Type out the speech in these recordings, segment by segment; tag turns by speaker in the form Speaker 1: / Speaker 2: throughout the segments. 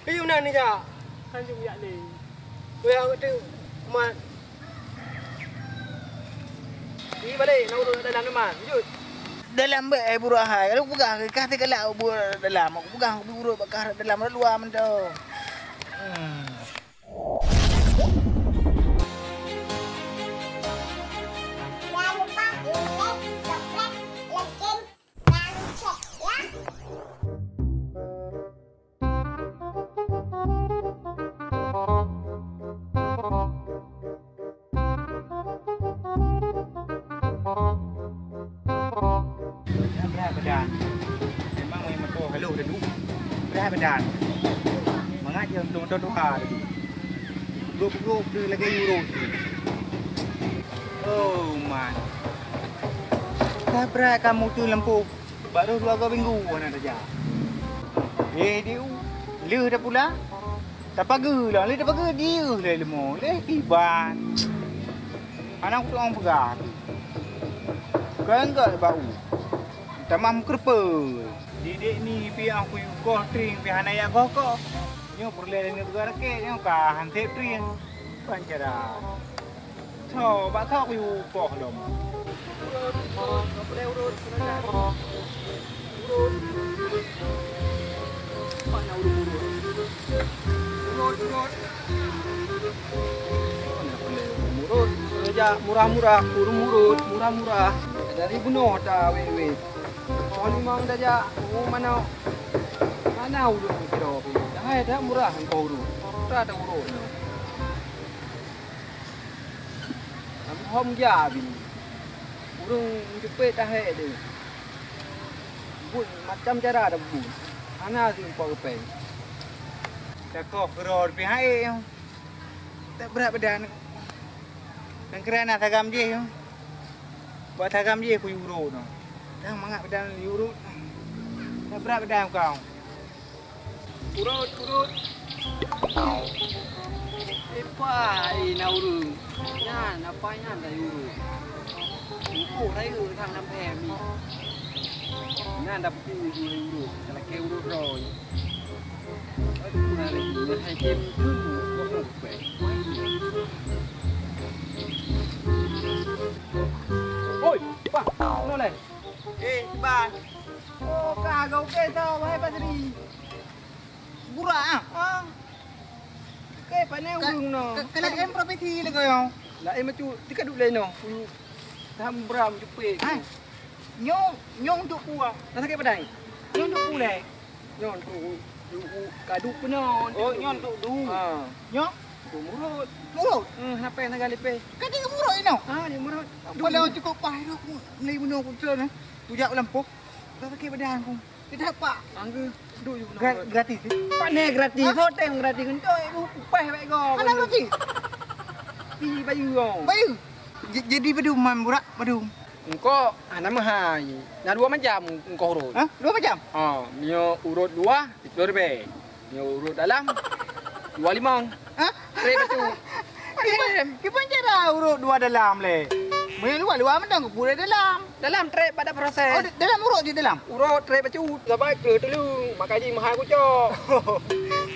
Speaker 1: Ayo nak ni jak. Tanjung yak ni. Kau yang tu mat. Ni balik nak urut dalam ni man. Jut.
Speaker 2: Dalam buruk hai. Kalau pegang kata kalau buruk dalam, aku pegang aku urut bakar dalam luar mendo. Badan. Memang main motor hello dah dulu. Berat badan. Mengajar untuk motor doa tadi. Grup dia lagi euro. Oh man. Dah berat kamu tu lampu. Baru 2 minggu nak saja. Dia leh dah pula. Tak pagalah, leh dah paga dia lah lemah. Leh tiban. Anak tu orang pegang. Kan enggak bau. Tamam kerpa. Didik ni pihak aku yukoh tring pihak nayak kok. Nyo perle ni buka raket nyo ka hantik tring. Pancara. So, bak aku yukoh lom.
Speaker 1: Urut. Boleh urut. Urut. Mana urut. Urut. Kerja murah-murah, urut. Murah-murah. Dari bunuh dah weh. Soalnya memang dah jak, mana urut ni kira apa? Dah dah murah engkau urut, murah dah urut. Kamu hom ya bini, urung jepit dah ada. Bun macam cara dah bun, mana tu engkau kepen?
Speaker 2: Takoh keror pihak yang tak berat badan. Dan kerana tagam je yang buat tagam je aku urut no. Dah mangat badan urut. Dah berat badan kau.
Speaker 1: Urut. Epai nak urut. Nyan apa nyan dah urut. Upo rai urut thang nam phe mi. Nyan dah pu urut. Kalau ke urut roy. Aduh hari ni hai kem tu ko pe. Oi, pa, no le.
Speaker 2: Ban. Oh, kagak oke tau, wahai pasri. Buruk ah.
Speaker 1: Ke panai urung no.
Speaker 2: Kalau em profesi le kau.
Speaker 1: Lah em macu tika duk le no. Tham bram jepit.
Speaker 2: Hai. Nyong duk puah.
Speaker 1: Nak sakit padai.
Speaker 2: Nyong duk pulai.
Speaker 1: Nyon tu kaduk penon.
Speaker 2: Oh, nyon duk du.
Speaker 1: Ha.
Speaker 2: Nyong
Speaker 1: Tu murut.
Speaker 2: murut.
Speaker 1: Napa nak gali pe?
Speaker 2: Kan dia murut ini.
Speaker 1: Ha, dia murut.
Speaker 2: Boleh cukup pah duk. Ni bunuh aku tu nah. Tujak lampu. Dah sakit badan aku. Tidak pak.
Speaker 1: Angge duk you
Speaker 2: Gratis.
Speaker 1: Panai gratis. Hotel gratis kentoi aku peh baik go.
Speaker 2: Mana gratis?
Speaker 1: Pi bayu go.
Speaker 2: Bayu. Jadi bedum man burak bedum.
Speaker 1: Engkau nama hai. Nak 2 macam engkau urut.
Speaker 2: Ha? 2 macam?
Speaker 1: Ha, mio urut 2 itu lebih. Mio urut dalam 25.
Speaker 2: Ha?
Speaker 1: Tre batu.
Speaker 2: Kita cara urut 2 dalam le. Main luar mendang ke pula dalam.
Speaker 1: Dalam tre pada proses.
Speaker 2: Oh, dalam urut je dalam.
Speaker 1: Urut tre batu. Sabai ke dulu. Makanya mahal aku cok.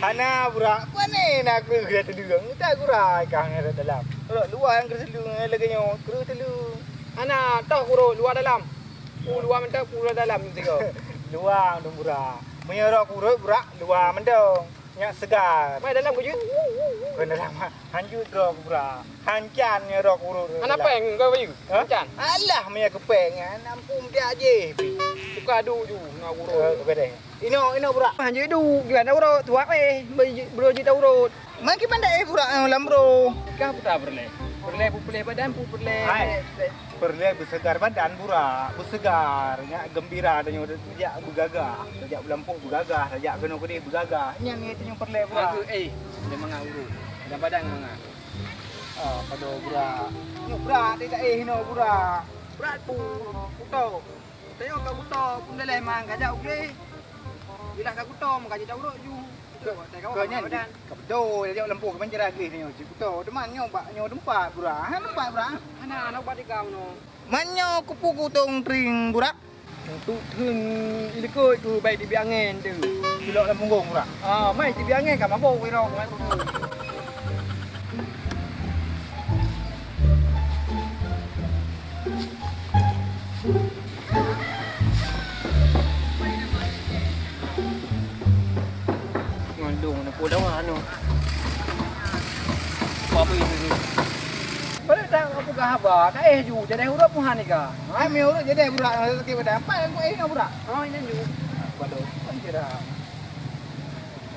Speaker 2: Hana burak. Mana nak ke dia telung. Tak kurai kang ada dalam. Urut luar yang keselung laganya. Kru telung.
Speaker 1: Ana tahu urut luar dalam. Luar mendak luar dalam tiga.
Speaker 2: Luar dong burak. Menyerok urut burak luar mendong. Nyak segar.
Speaker 1: Mai dalam kujut.
Speaker 2: Kau dalam hanjut rok burak. Hancan nyerok urut.
Speaker 1: Ana peng kau bayu. Hancan.
Speaker 2: Alah punya kepengan nampung dia aje.
Speaker 1: Suka adu ju nak urut.
Speaker 2: Kepada. Ino burak.
Speaker 1: Hanjut adu gimana urut tuak bro jita urut.
Speaker 2: Makin pandai burak lam bro.
Speaker 1: Kah putar berle. Berle badan berle.
Speaker 2: Perle bersegar badan burak, bersegar, nya gembira adanya sejak bergagah, sejak belampuk bergagah, sejak kena gede bergagah. Yang itu yang perle burak.
Speaker 1: Dia mengurut. Dan badan mengah.
Speaker 2: Pada burak. Ni burak dia tak hino burak.
Speaker 1: Berat pu, kuto. Tengok kau kuto, pun dah lemang kajak okey. Bila kau kuto, mengkaji dah urut ju.
Speaker 2: Kau nyan betul dia lampu ke penjara lagi ni cik betul deman nyo dempat burak ha dempat burak
Speaker 1: ana buat di kau no
Speaker 2: manyo kupu kutong tring burak
Speaker 1: Untuk thun ilikut tu baik di biangin tu.
Speaker 2: Silok dalam punggung pula.
Speaker 1: Mai di biangin kan mabuk wiro mai tu. Ngandung nak podang anu. Apa itu? Pada dah apa khabar? Dah ju jadi huruf muhan ni ka.
Speaker 2: Ai mi urut jadi budak sakit badan. Apa yang kau nak budak?
Speaker 1: Oh ini ju.
Speaker 2: Bodoh. Kan kira.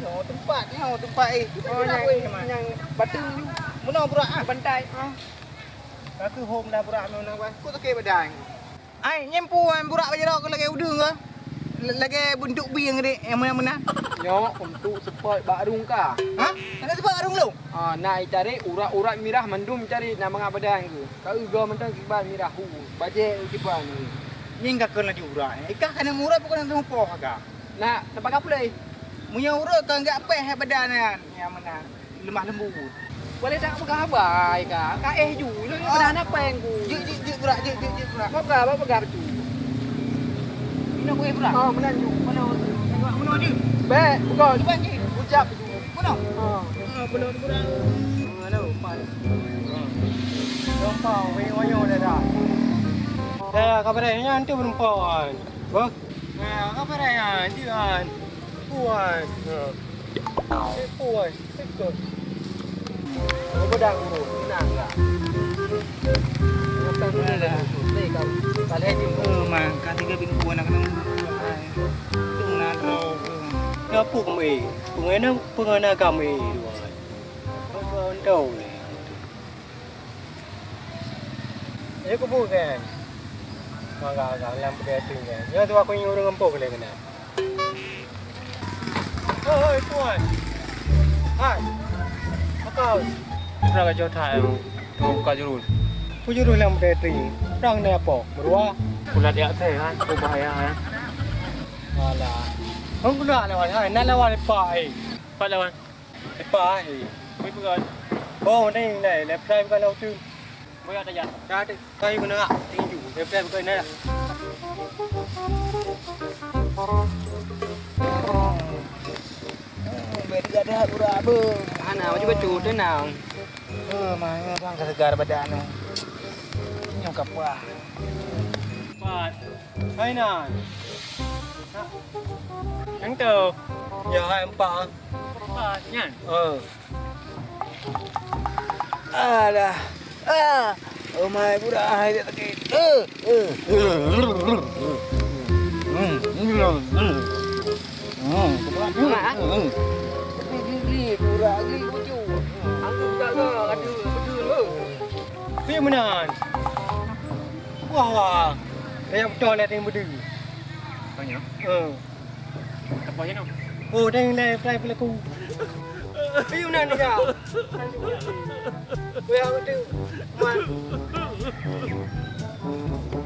Speaker 2: Yo tempat ni, tempat
Speaker 1: Oh yang batu ni.
Speaker 2: Mana budak ah?
Speaker 1: Bantai.
Speaker 2: Aku home dah budak mana nak aku sakit badan. Ai nyempu budak baje dak lagi udung ke? Lagi bentuk biang ni yang mana-mana.
Speaker 1: Yo untuk sepoi barung ka.
Speaker 2: Ha? Ada sebab arung lu?
Speaker 1: Nak cari urat-urat mirah mendum cari nak mengapa badan ke. Kau uga mentang kiban mirah hu. Baje kiban ni.
Speaker 2: Ni enggak kena jurak ni. Ikah kena murah bukan nak tempoh agak.
Speaker 1: Nak tempat apa lagi?
Speaker 2: Munya urut kan enggak peh badan yang mana lemah lembut.
Speaker 1: Boleh tak apa khabar ka? Ka ju lu badan apa yang ku?
Speaker 2: Jik budak, jik budak.
Speaker 1: Apa tu?
Speaker 2: Ini aku budak.
Speaker 1: Menanju.
Speaker 2: Mana dia?
Speaker 1: Baik, bukan.
Speaker 2: Cepat ni.
Speaker 1: Ucap tu.
Speaker 2: Mana?
Speaker 1: Belum budak. Mana? Pai.
Speaker 2: Rompau, wayo dah. Dah kabarnya nanti perempuan. Wah. Nah, kabarnya dia. Puan. Puan. Ikut.
Speaker 1: Aku pedang guru. Tenang enggak? Apa tu dah? Ni kau. Kali ni
Speaker 2: Mang, kan tiga bin puan nak kena. Tung nak tahu.
Speaker 3: Apa kami? Pengena kami tuan. Apa tahu ni? Ini aku bukan. Agak dalam perhatian kan. Ya tu aku ingin orang empuk boleh kena. Hei puan. Hai. Kau. Berapa jauh thai? Tu kau jurul. Aku jurul dalam perhatian. Orang ni apa? Berua. Kulat dia kan. Aku bahaya kan. Alah. Không có đoạn nào này, nãy là hoàn phải. Phải là hoàn. Phải. Mấy bữa. Ô, đây này là play với lâu chứ. Bây giờ ta dặn. Ra đi. Cây của nó ạ. Thì chủ để play với cây này.
Speaker 2: Beda dah budak apa?
Speaker 1: Ana macam bacu tu nào.
Speaker 2: Mana bang segar badan ni. Nyok apa?
Speaker 3: Phải. Hay nè. Thắng từ. Giờ hai em pa. Pa nha.
Speaker 2: Alah. Oh my budak hai dia sakit.
Speaker 1: Gili budak gili bacu. Aku tak ke ada betul ke?
Speaker 3: Pi mana? Wah. Kayak betul lah yang berdua.
Speaker 1: Banyak. Apa yang nak?
Speaker 3: Oh, dah yang play pelaku.
Speaker 1: Pi mana ni kau?
Speaker 2: Weh aku man.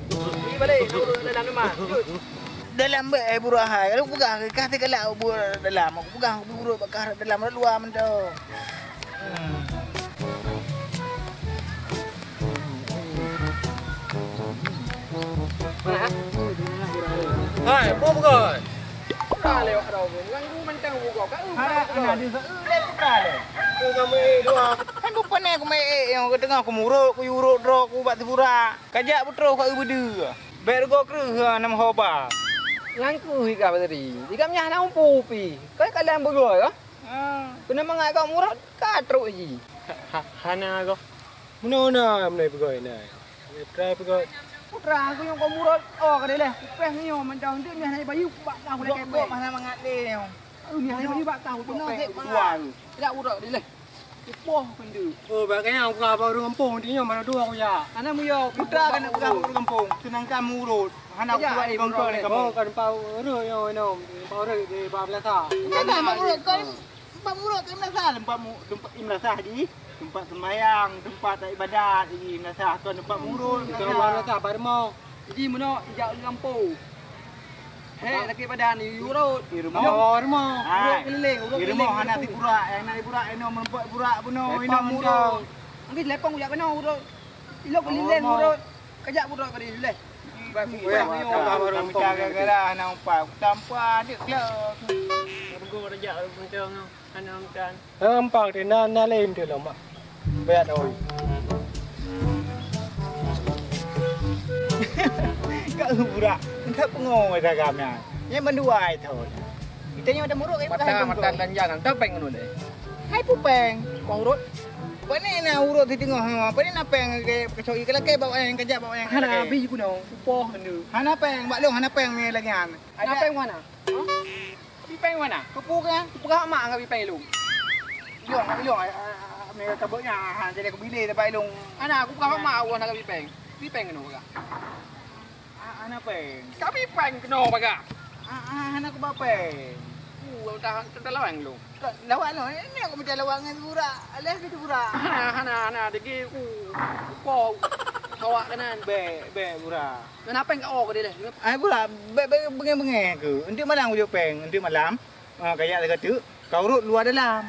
Speaker 1: Pergi balik urut dalam rumah.
Speaker 2: Dalam budak hai. Kalau pegang kata kalau budak dalam aku pegang budak bakar dalam luar mentau.
Speaker 1: Mana?
Speaker 3: Hai, apa bukan?
Speaker 1: Dah lewat dah. Ganggu mentang buka kat.
Speaker 2: Anak dia lep budak le.
Speaker 3: Kau kami dua.
Speaker 2: Kan bukan ni aku mai yang aku tengah aku muruk aku urut drok aku buat budak. Kajak putro kat beda. Baik go kreh nam hoba.
Speaker 1: Langku hika tadi. Jika nyah nak umpu pi. Kau kalian bergoi ke? Kena mangai kau murah katruk je.
Speaker 3: Hana kau. Mana mana pergi ni? Try pergi.
Speaker 1: Putra aku yang kau murah. Oh kadang leh. Peh ni macam tu nyah nak bayu bak tahu dah kebek.
Speaker 2: Mana mangat ni.
Speaker 1: Nyah nak bayu bak tahu tu nak
Speaker 2: Peh
Speaker 1: tuan. Tidak urak dia leh. Poh pendu.
Speaker 3: Oh, bagainya aku kau baru kampung ni mana dua aku ya.
Speaker 1: Ana muyo
Speaker 2: Putra kan pegang kampung. Senang kamu urut. Anak aku buat bangka ni kampung.
Speaker 3: Oh, kan pau ru yo no. Pau ru di bab lasa.
Speaker 2: Kan mak urut kan. Tempat urut kan Imlasa tempat Imlasa di. Tempat sembahyang, tempat ibadat di Imlasa kan tempat urut.
Speaker 3: Kalau bab lasa baru mau.
Speaker 1: Jadi mana ijak kampung. Hei, laki badan ni urut.
Speaker 2: Di
Speaker 3: Mau
Speaker 2: rumah.
Speaker 3: rumah.
Speaker 1: Urut keliling, urut
Speaker 2: Di
Speaker 1: keliling.
Speaker 2: rumah anak di burak, yang nak di burak ini melempuk burak buno, ini
Speaker 3: Lepang
Speaker 2: urut.
Speaker 3: urut.
Speaker 1: Mungkin lepang ujak kena urut. Ilok keliling urut. Kajak urut kali leh.
Speaker 2: Kami jaga gerah nang pa tanpa dia kelak.
Speaker 3: Gue rejak kencang anak kan. Nampak dia na lain dia lah mak. Bayar oi.
Speaker 2: Kak burak, entah pengong ada kami. Yang menduai tu. Kita ni ada muruk
Speaker 1: Mata lanjangan tepeng ngono deh.
Speaker 2: Hai pupeng, kau urut. Pani na urut di tengah ha. Pani na peng ke kecoi ke laki bawa yang kerja bawa yang.
Speaker 1: Hana bi ku no. Upoh ndu.
Speaker 2: Hana peng, bak long hana peng ni lagi an.
Speaker 1: Hana peng mana? Bi peng mana?
Speaker 2: Kepu kan?
Speaker 1: Buka mak ngah bi peng lu.
Speaker 2: Long mereka kabutnya han jadi kebili tempat long.
Speaker 1: Ana aku buka mak aku nak bi peng. Bi peng keno baga.
Speaker 2: Hana peng.
Speaker 1: Kami peng keno baga.
Speaker 2: Hana ku bapeng.
Speaker 1: Dah terlawang lu.
Speaker 2: Lawak lo, ini aku macam lawak dengan burak. Alah gitu burak.
Speaker 1: Hana degi upoh. Kawak kanan.
Speaker 2: Be burak.
Speaker 1: Kenapa enggak oh dia deh?
Speaker 2: Ai burak, bengeng ke. Nanti malam aku peng, nanti malam. Kayak dekat tu, kau urut luar dalam.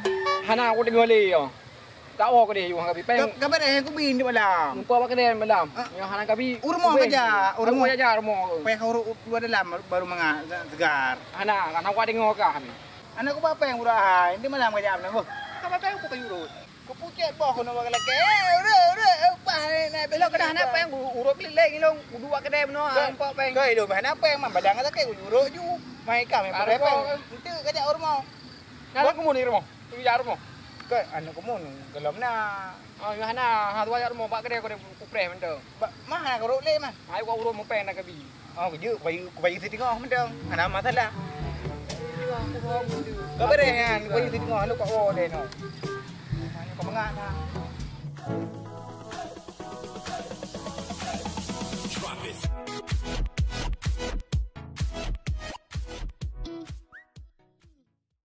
Speaker 1: Hana aku dengar le yo. Tak oh dia yung kabi peng.
Speaker 2: Kabar aku bin di malam.
Speaker 1: Umpa apa kena malam? Yang hana kabi.
Speaker 2: Urmo kerja,
Speaker 1: Urmo aja urmo.
Speaker 2: Peng kau urut luar dalam baru mengah segar.
Speaker 1: Hana kan aku dengar kah ni.
Speaker 2: Anak aku apa yang burak hai, nanti malam kerja apa nak?
Speaker 1: Kamu peng aku kayu urut.
Speaker 2: Kau pucat boh kau nak lelaki. Urut, apa ni?
Speaker 1: Belok kena hana peng urut leleng ilong. Dua kedai beno umpa peng.
Speaker 2: Kau hidup hana peng mah badang kata kau urut ju. Mai kami pada peng. Nanti kerja urmo.
Speaker 1: Nak aku mau ni rumah. Tu ya rumah.
Speaker 2: Kau anak kamu gelap na.
Speaker 1: Oh, yang hana ha dua ya rumah bak kedai kau kupre benda.
Speaker 2: Mah nak urut le mah.
Speaker 1: Ai kau urut mau peng nak kabi.
Speaker 2: Oh, kau tengok benda. Anak masalah. Kau berehan, kau tengok lu kau oh deh no. Kau mengat nah.